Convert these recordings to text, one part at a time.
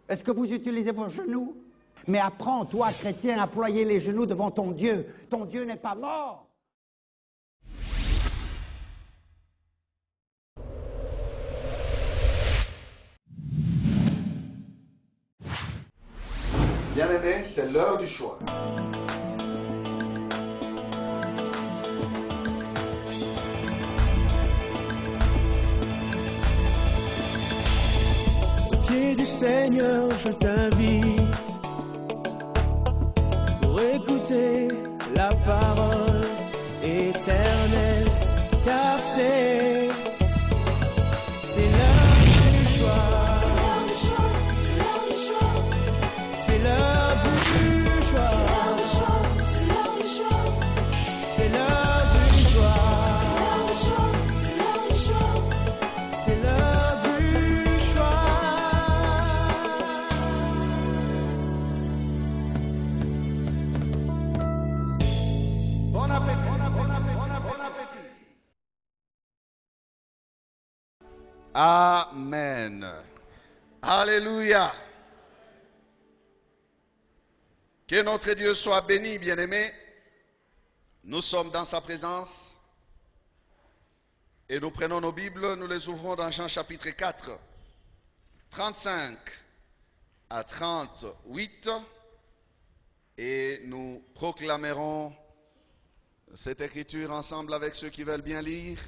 Est-ce que vous utilisez vos genoux? Mais apprends, toi, chrétien, à ployer les genoux devant ton Dieu. Ton Dieu n'est pas mort. Bien-aimés, c'est l'heure du choix. Au pied du Seigneur, je t'invite pour écouter la parole éternelle, car c'est l'heure du choix. C'est l'heure du choix. C'est l'heure du choix. C'est l'heure du choix. Bon appétit, bon appétit. Amen. Alléluia. Que notre Dieu soit béni, bien-aimés. Nous sommes dans sa présence et nous prenons nos Bibles, nous les ouvrons dans Jean chapitre 4, 35 à 38 et nous proclamerons cette écriture ensemble avec ceux qui veulent bien lire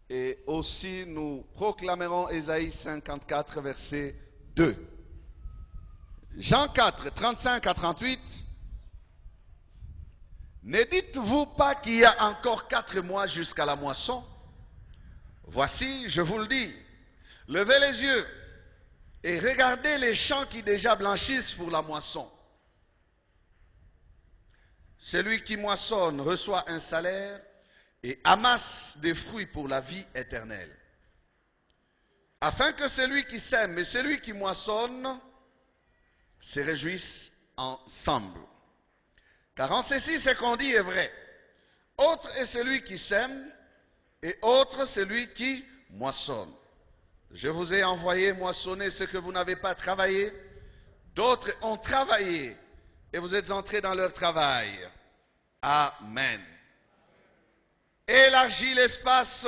et aussi nous proclamerons Ésaïe 54, verset 2. Jean 4, 35 à 38. Ne dites-vous pas qu'il y a encore 4 mois jusqu'à la moisson? Voici, je vous le dis, levez les yeux et regardez les champs qui déjà blanchissent pour la moisson. Celui qui moissonne reçoit un salaire et amasse des fruits pour la vie éternelle. Afin que celui qui sème et celui qui moissonne se réjouissent ensemble. Car en ceci, ce qu'on dit est vrai. Autre est celui qui sème et autre celui qui moissonne. Je vous ai envoyé moissonner ce que vous n'avez pas travaillé. D'autres ont travaillé et vous êtes entrés dans leur travail. Amen. Élargis l'espace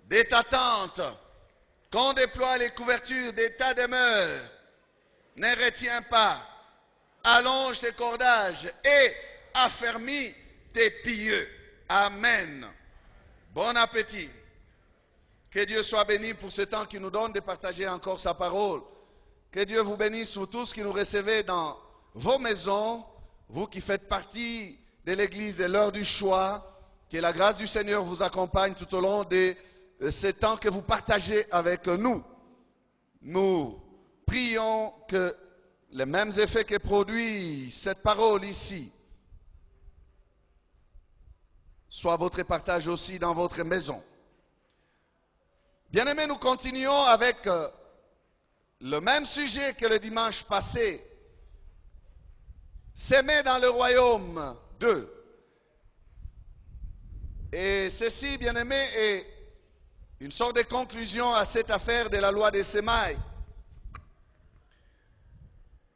de ta tente, qu'on déploie les couvertures des tas demeures. Ne retiens pas, allonge tes cordages et affermis tes pieux. Amen. Bon appétit. Que Dieu soit béni pour ce temps qu'il nous donne de partager encore sa parole. Que Dieu vous bénisse vous tous qui nous recevez dans vos maisons, vous qui faites partie de l'église de l'heure du choix. Que la grâce du Seigneur vous accompagne tout au long de ce temps que vous partagez avec nous. Nous prions que les mêmes effets que produit cette parole ici soient votre partage aussi dans votre maison. Bien-aimés, nous continuons avec le même sujet que le dimanche passé. S'aimer dans le royaume 2. Et ceci, bien-aimés, est une sorte de conclusion à cette affaire de la loi des semailles.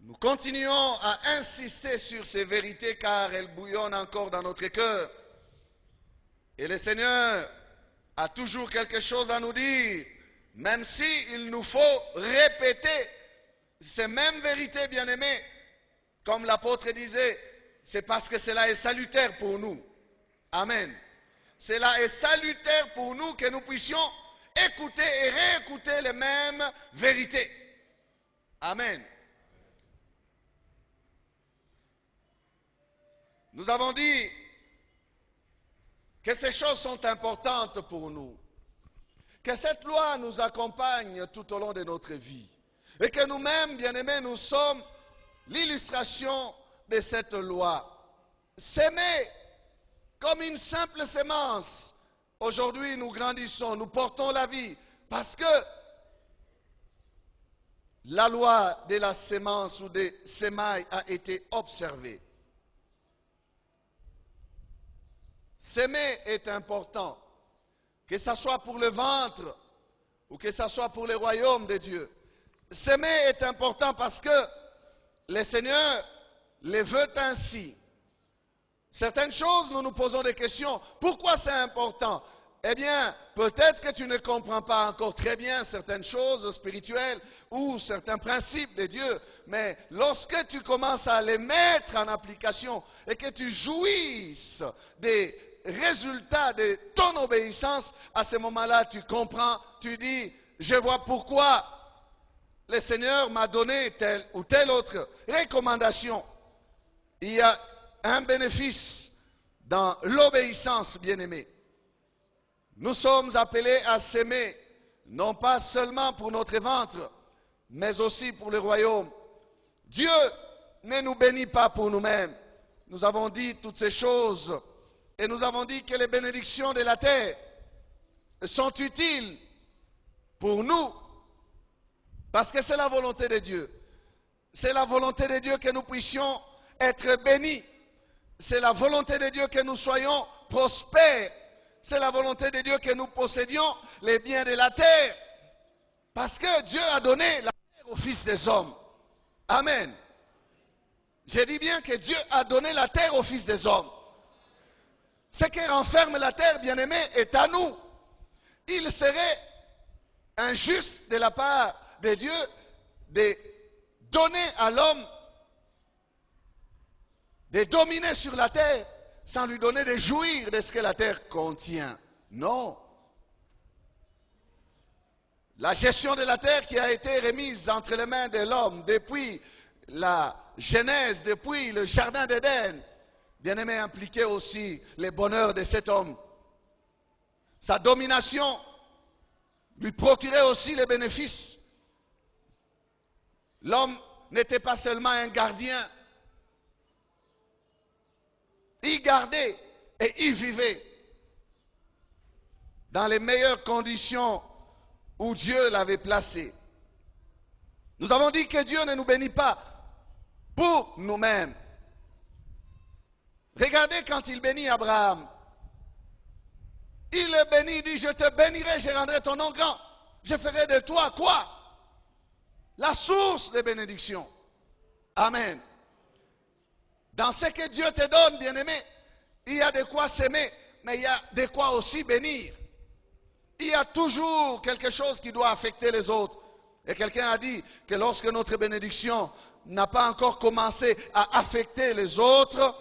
Nous continuons à insister sur ces vérités car elles bouillonnent encore dans notre cœur. Et le Seigneur a toujours quelque chose à nous dire, même si il nous faut répéter ces mêmes vérités, bien-aimés. Comme l'apôtre disait, c'est parce que cela est salutaire pour nous. Amen. Cela est salutaire pour nous que nous puissions écouter et réécouter les mêmes vérités. Amen. Nous avons dit que ces choses sont importantes pour nous, que cette loi nous accompagne tout au long de notre vie et que nous-mêmes, bien-aimés, nous sommes l'illustration de cette loi. S'aimer comme une simple sémence. Aujourd'hui, nous grandissons, nous portons la vie parce que la loi de la sémence ou des semailles a été observée. S'aimer est important, que ce soit pour le ventre ou que ce soit pour le royaume de Dieu. s'aimer est important parce que le Seigneur les veut ainsi. Certaines choses, nous nous posons des questions. Pourquoi c'est important? Eh bien, peut-être que tu ne comprends pas encore très bien certaines choses spirituelles ou certains principes de Dieu, mais lorsque tu commences à les mettre en application et que tu jouisses des résultats de ton obéissance, à ce moment-là, tu comprends, tu dis, je vois pourquoi le Seigneur m'a donné telle ou telle autre recommandation. Il y a un bénéfice dans l'obéissance, bien-aimé. Nous sommes appelés à s'aimer, non pas seulement pour notre ventre, mais aussi pour le royaume. Dieu ne nous bénit pas pour nous-mêmes. Nous avons dit toutes ces choses et nous avons dit que les bénédictions de la terre sont utiles pour nous parce que c'est la volonté de Dieu. C'est la volonté de Dieu que nous puissions être bénis. C'est la volonté de Dieu que nous soyons prospères. C'est la volonté de Dieu que nous possédions les biens de la terre. Parce que Dieu a donné la terre aux fils des hommes. Amen. Je dis bien que Dieu a donné la terre aux fils des hommes. Ce qui renferme la terre, bien-aimé, est à nous. Il serait injuste de la part de Dieu de donner à l'homme de dominer sur la terre sans lui donner de jouir de ce que la terre contient. Non. La gestion de la terre qui a été remise entre les mains de l'homme depuis la Genèse, depuis le jardin d'Éden, bien-aimé, impliquait aussi le bonheur de cet homme. Sa domination lui procurait aussi les bénéfices. L'homme n'était pas seulement un gardien. Il gardait et il vivait dans les meilleures conditions où Dieu l'avait placé. Nous avons dit que Dieu ne nous bénit pas pour nous-mêmes. Regardez quand il bénit Abraham. Il le bénit, il dit, je te bénirai, je rendrai ton nom grand. Je ferai de toi quoi? La source des bénédictions. Amen. Dans ce que Dieu te donne, bien-aimé, il y a de quoi s'aimer, mais il y a de quoi aussi bénir. Il y a toujours quelque chose qui doit affecter les autres. Et quelqu'un a dit que lorsque notre bénédiction n'a pas encore commencé à affecter les autres,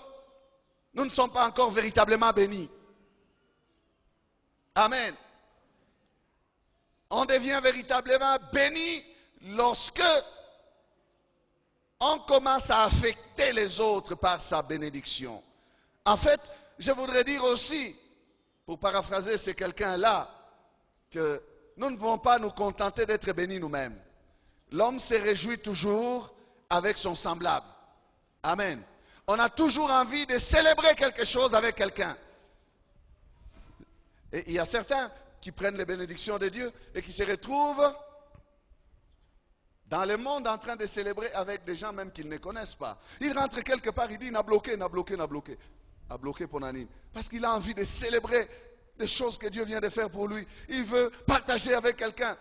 nous ne sommes pas encore véritablement bénis. Amen. On devient véritablement béni lorsque on commence à affecter les autres par sa bénédiction. En fait, je voudrais dire aussi, pour paraphraser ce quelqu'un-là, que nous ne devons pas nous contenter d'être bénis nous-mêmes. L'homme se réjouit toujours avec son semblable. Amen. On a toujours envie de célébrer quelque chose avec quelqu'un. Et il y a certains qui prennent les bénédictions de Dieu et qui se retrouvent dans le monde en train de célébrer avec des gens même qu'ils ne connaissent pas. Il rentre quelque part, il dit, il a bloqué. A bloqué pour Nanine. Parce qu'il a envie de célébrer des choses que Dieu vient de faire pour lui. Il veut partager avec quelqu'un.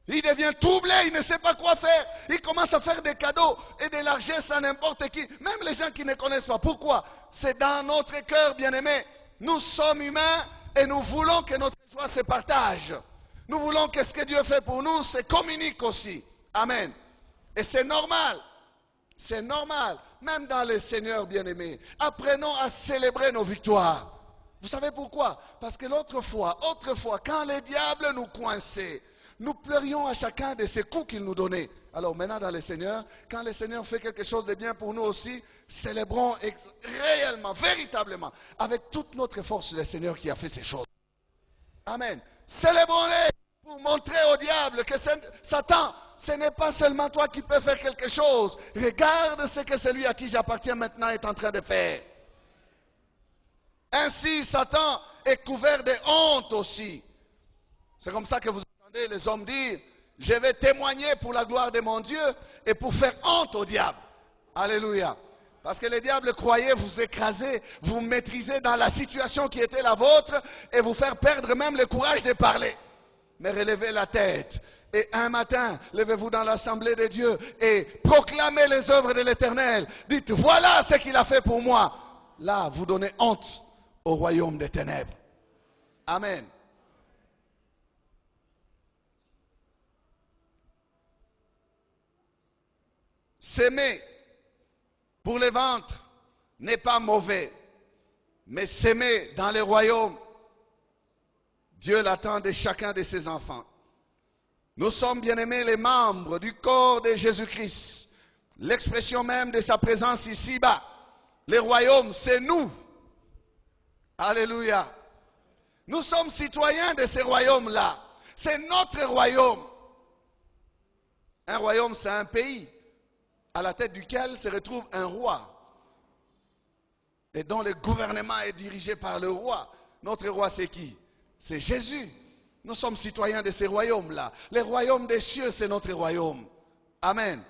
Il devient troublé, il ne sait pas quoi faire. Il commence à faire des cadeaux et des largesses à n'importe qui. Même les gens qui ne connaissent pas. Pourquoi? C'est dans notre cœur, bien-aimés. Nous sommes humains et nous voulons que notre joie se partage. Nous voulons que ce que Dieu fait pour nous se communique aussi. Amen. Et c'est normal. C'est normal. Même dans le Seigneur bien-aimé. Apprenons à célébrer nos victoires. Vous savez pourquoi? Parce que autrefois, quand le diable nous coinçait, nous pleurions à chacun de ces coups qu'il nous donnait. Alors maintenant dans le Seigneur, quand le Seigneur fait quelque chose de bien pour nous aussi, célébrons réellement, véritablement, avec toute notre force le Seigneur qui a fait ces choses. Amen. Célébrons-les pour montrer au diable que Satan, ce n'est pas seulement toi qui peux faire quelque chose. Regarde ce que celui à qui j'appartiens maintenant est en train de faire. Ainsi, Satan est couvert de honte aussi. C'est comme ça que vous entendez les hommes dire, je vais témoigner pour la gloire de mon Dieu et pour faire honte au diable. Alléluia. Parce que le diable croyait vous écraser, vous maîtriser dans la situation qui était la vôtre et vous faire perdre même le courage de parler. Mais relevez la tête Et un matin, levez-vous dans l'assemblée de Dieu et proclamez les œuvres de l'Éternel. Dites, voilà ce qu'il a fait pour moi. Là, vous donnez honte au royaume des ténèbres. Amen. S'aimer pour les ventres n'est pas mauvais, mais s'aimer dans les royaumes, Dieu l'attend de chacun de ses enfants. Nous sommes bien-aimés les membres du corps de Jésus-Christ, l'expression même de sa présence ici-bas. Les royaumes, c'est nous. Alléluia. Nous sommes citoyens de ces royaumes-là. C'est notre royaume. Un royaume, c'est un pays à la tête duquel se retrouve un roi et dont le gouvernement est dirigé par le roi. Notre roi, c'est qui? C'est Jésus. Nous sommes citoyens de ces royaumes-là. Les royaumes des cieux, c'est notre royaume. Amen.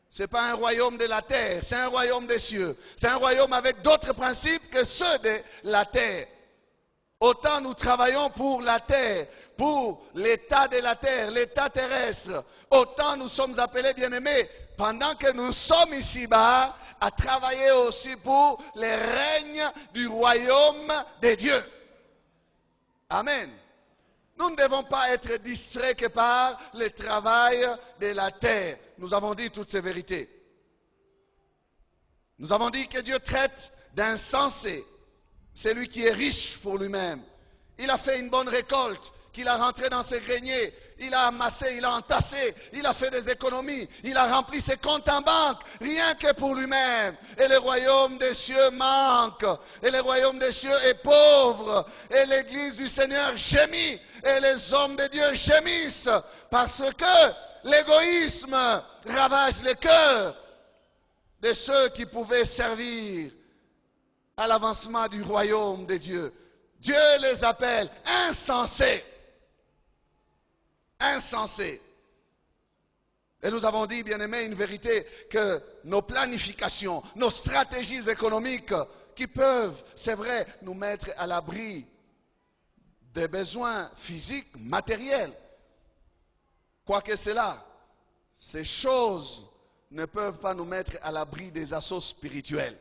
Ce n'est pas un royaume de la terre, c'est un royaume des cieux. C'est un royaume avec d'autres principes que ceux de la terre. Autant nous travaillons pour la terre, pour l'état de la terre, l'état terrestre, autant nous sommes appelés, bien-aimés, pendant que nous sommes ici-bas, à travailler aussi pour les règnes du royaume de Dieu. Amen. Nous ne devons pas être distraits que par le travail de la terre. Nous avons dit toutes ces vérités. Nous avons dit que Dieu traite d'insensé celui qui est riche pour lui-même. Il a fait une bonne récolte, qu'il a rentré dans ses greniers, il a amassé, il a entassé, il a fait des économies, il a rempli ses comptes en banque, rien que pour lui-même. Et le royaume des cieux manque, et le royaume des cieux est pauvre, et l'église du Seigneur gémit, et les hommes de Dieu gémissent, parce que l'égoïsme ravage les cœurs de ceux qui pouvaient servir à l'avancement du royaume de Dieu. Dieu les appelle insensés. Insensés. Et nous avons dit, bien-aimés, une vérité, que nos planifications, nos stratégies économiques, qui peuvent, c'est vrai, nous mettre à l'abri des besoins physiques, matériels. Quoique cela, ces choses ne peuvent pas nous mettre à l'abri des assauts spirituels.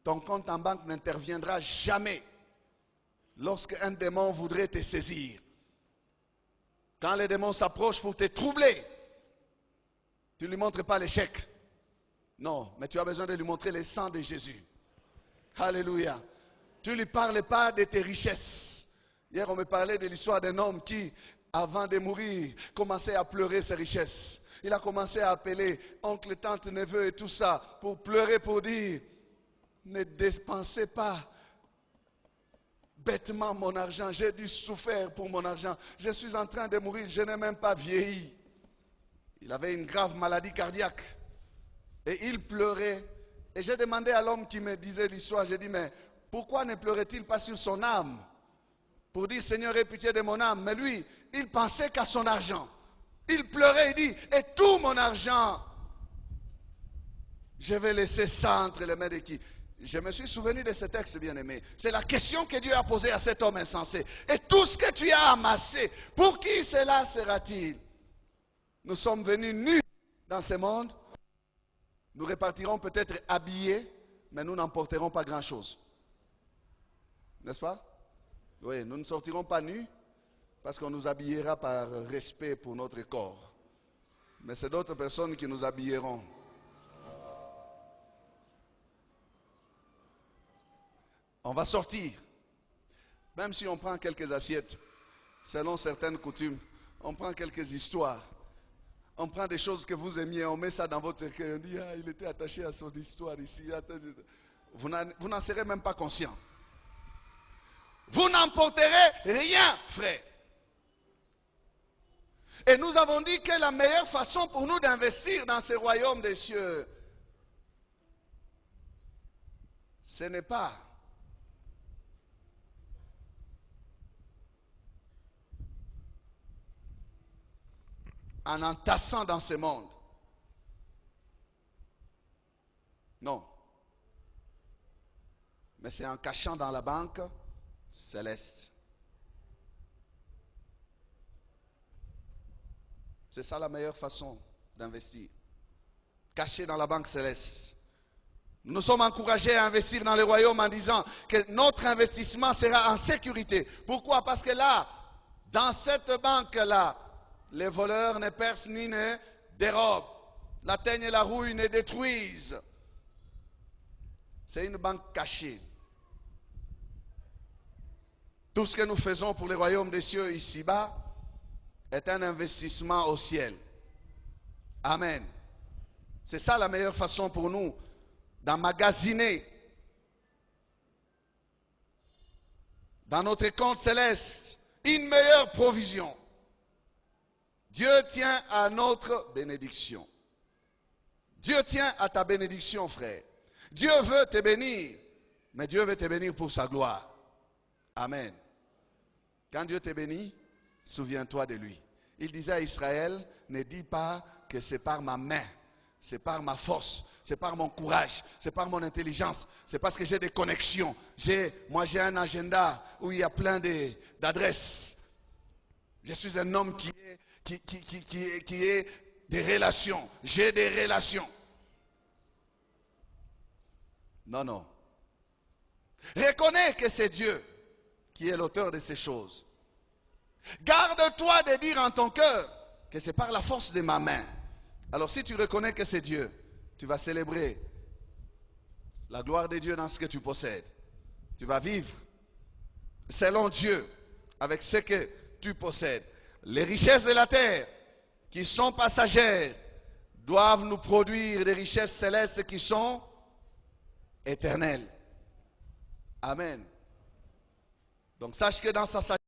Ton compte en banque n'interviendra jamais lorsqu'un démon voudrait te saisir. Quand les démons s'approchent pour te troubler, tu ne lui montres pas l'échec. Non, mais tu as besoin de lui montrer le sang de Jésus. Alléluia. Tu ne lui parles pas de tes richesses. Hier, on me parlait de l'histoire d'un homme qui, avant de mourir, commençait à pleurer ses richesses. Il a commencé à appeler oncle, tante, neveu et tout ça pour pleurer, pour dire: ne dépensez pas bêtement mon argent. J'ai dû souffrir pour mon argent. Je suis en train de mourir. Je n'ai même pas vieilli. Il avait une grave maladie cardiaque. Et il pleurait. Et j'ai demandé à l'homme qui me disait l'histoire, j'ai dit, mais pourquoi ne pleurait-il pas sur son âme? Pour dire, Seigneur, aie pitié de mon âme. Mais lui, il pensait qu'à son argent. Il pleurait, il dit, et tout mon argent, je vais laisser ça entre les mains de qui? Je me suis souvenu de ce texte, bien-aimé. C'est la question que Dieu a posée à cet homme insensé. Et tout ce que tu as amassé, pour qui cela sera-t-il? Nous sommes venus nus dans ce monde. Nous repartirons peut-être habillés, mais nous n'emporterons pas grand-chose. N'est-ce pas? Oui, nous ne sortirons pas nus parce qu'on nous habillera par respect pour notre corps. Mais c'est d'autres personnes qui nous habilleront. On va sortir. Même si on prend quelques assiettes, selon certaines coutumes, on prend quelques histoires. On prend des choses que vous aimiez, on met ça dans votre cercueil. On dit, ah, il était attaché à son histoire ici. Vous n'en serez même pas conscient. Vous n'emporterez rien, frère. Et nous avons dit que la meilleure façon pour nous d'investir dans ce royaume des cieux, ce n'est pas en entassant dans ce monde. Non. Mais c'est en cachant dans la banque céleste. C'est ça la meilleure façon d'investir. Caché dans la banque céleste. Nous sommes encouragés à investir dans le royaume en disant que notre investissement sera en sécurité. Pourquoi? Parce que là, dans cette banque-là, les voleurs ne percent ni ne dérobent. La teigne et la rouille ne détruisent. C'est une banque cachée. Tout ce que nous faisons pour le royaume des cieux ici-bas est un investissement au ciel. Amen. C'est ça la meilleure façon pour nous d'emmagasiner dans notre compte céleste une meilleure provision. Dieu tient à notre bénédiction. Dieu tient à ta bénédiction, frère. Dieu veut te bénir, mais Dieu veut te bénir pour sa gloire. Amen. Quand Dieu te bénit, souviens-toi de lui. Il disait à Israël, ne dis pas que c'est par ma main, c'est par ma force, c'est par mon courage, c'est par mon intelligence, c'est parce que j'ai des connexions. Moi j'ai un agenda où il y a plein d'adresses. Je suis un homme qui est des relations. J'ai des relations. Non, non. Reconnais que c'est Dieu qui est l'auteur de ces choses. Garde-toi de dire en ton cœur que c'est par la force de ma main. Alors si tu reconnais que c'est Dieu, tu vas célébrer la gloire de Dieu dans ce que tu possèdes. Tu vas vivre selon Dieu avec ce que tu possèdes. Les richesses de la terre qui sont passagères doivent nous produire des richesses célestes qui sont éternelles. Amen. Donc sache que dans sa sagesse,